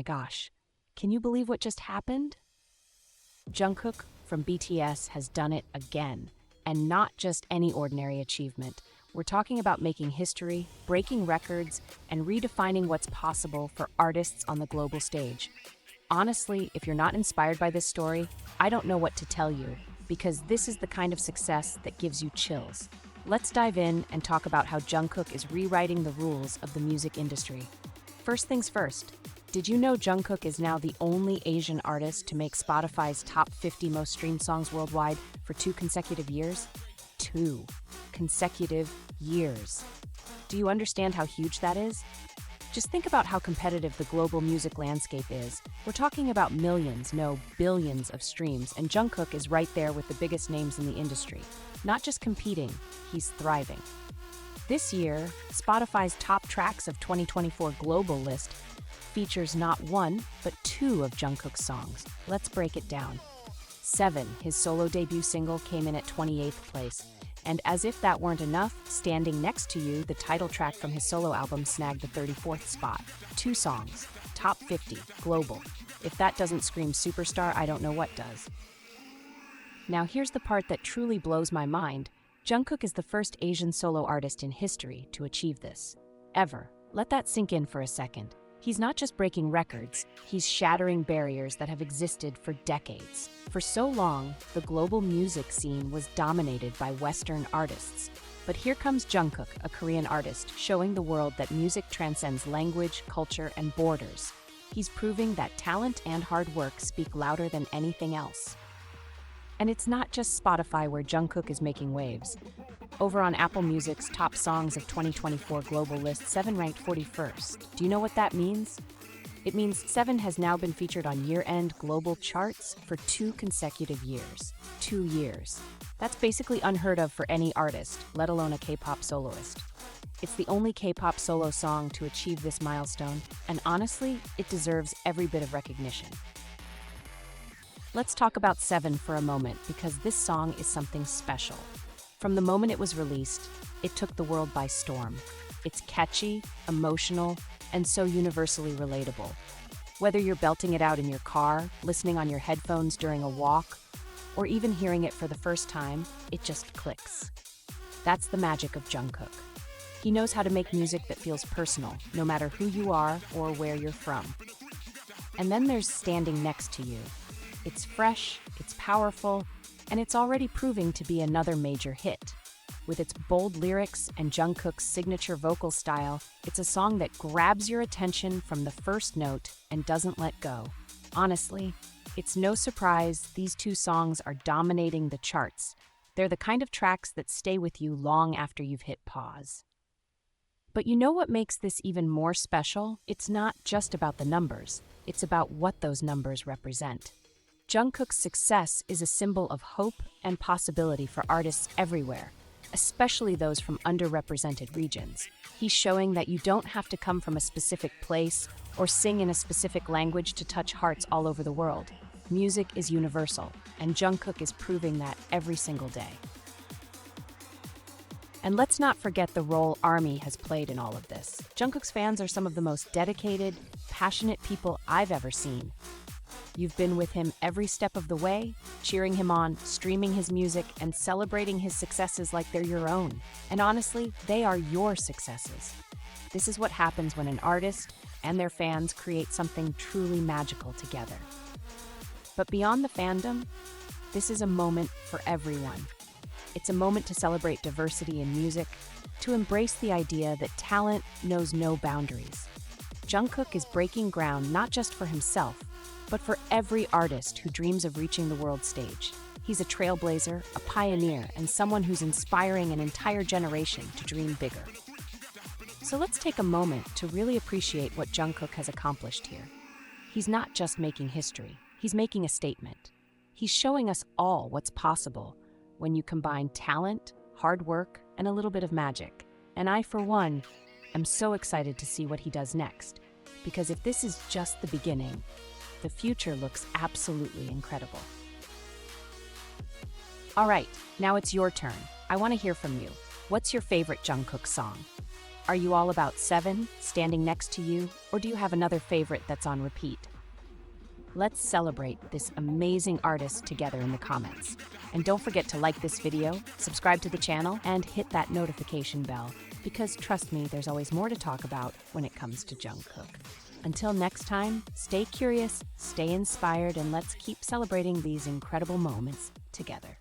gosh, can you believe what just happened? Jungkook from BTS has done it again, and not just any ordinary achievement. We're talking about making history, breaking records, and redefining what's possible for artists on the global stage. Honestly, if you're not inspired by this story, I don't know what to tell you, because this is the kind of success that gives you chills. Let's dive in and talk about how Jungkook is rewriting the rules of the music industry. First things first, did you know Jungkook is now the only Asian artist to make Spotify's top 50 most streamed songs worldwide for 2 consecutive years? 2 consecutive years. Do you understand how huge that is? Just think about how competitive the global music landscape is. We're talking about millions, no, billions of streams, and Jungkook is right there with the biggest names in the industry. Not just competing, he's thriving. This year, Spotify's top tracks of 2024 global list features not 1, but 2 of Jungkook's songs. Let's break it down. 7, his solo debut single, came in at 28th place. And as if that weren't enough, Standing Next to You, the title track from his solo album, snagged the 34th spot. 2 songs, top 50, global. If that doesn't scream superstar, I don't know what does. Now here's the part that truly blows my mind. Jungkook is the first Asian solo artist in history to achieve this. Ever. Let that sink in for a second. He's not just breaking records, he's shattering barriers that have existed for decades. For so long, the global music scene was dominated by Western artists. But here comes Jungkook, a Korean artist, showing the world that music transcends language, culture, and borders. He's proving that talent and hard work speak louder than anything else. And it's not just Spotify where Jungkook is making waves. Over on Apple Music's Top Songs of 2024 global list, 7 ranked 41st. Do you know what that means? It means 7 has now been featured on year-end global charts for 2 consecutive years. 2 years. That's basically unheard of for any artist, let alone a K-pop soloist. It's the only K-pop solo song to achieve this milestone, and honestly, it deserves every bit of recognition. Let's talk about 7 for a moment, because this song is something special. From the moment it was released, it took the world by storm. It's catchy, emotional, and so universally relatable. Whether you're belting it out in your car, listening on your headphones during a walk, or even hearing it for the first time, it just clicks. That's the magic of Jungkook. He knows how to make music that feels personal, no matter who you are or where you're from. And then there's Standing Next to You. It's fresh, it's powerful, and it's already proving to be another major hit. With its bold lyrics and Jungkook's signature vocal style, it's a song that grabs your attention from the first note and doesn't let go. Honestly, it's no surprise these 2 songs are dominating the charts. They're the kind of tracks that stay with you long after you've hit pause. But you know what makes this even more special? It's not just about the numbers, it's about what those numbers represent. Jungkook's success is a symbol of hope and possibility for artists everywhere, especially those from underrepresented regions. He's showing that you don't have to come from a specific place or sing in a specific language to touch hearts all over the world. Music is universal, and Jungkook is proving that every single day. And let's not forget the role ARMY has played in all of this. Jungkook's fans are some of the most dedicated, passionate people I've ever seen. You've been with him every step of the way, cheering him on, streaming his music, and celebrating his successes like they're your own. And honestly, they are your successes. This is what happens when an artist and their fans create something truly magical together. But beyond the fandom, this is a moment for everyone. It's a moment to celebrate diversity in music, to embrace the idea that talent knows no boundaries. Jungkook is breaking ground not just for himself, but for every artist who dreams of reaching the world stage. He's a trailblazer, a pioneer, and someone who's inspiring an entire generation to dream bigger. So let's take a moment to really appreciate what Jungkook has accomplished here. He's not just making history, he's making a statement. He's showing us all what's possible when you combine talent, hard work, and a little bit of magic. And I, for one, am so excited to see what he does next, because if this is just the beginning, the future looks absolutely incredible. All right, now it's your turn. I want to hear from you. What's your favorite Jungkook song? Are you all about 7, standing next to you, or do you have another favorite that's on repeat? Let's celebrate this amazing artist together in the comments. And don't forget to like this video, subscribe to the channel, and hit that notification bell, because trust me, there's always more to talk about when it comes to Jungkook. Until next time, stay curious, stay inspired, and let's keep celebrating these incredible moments together.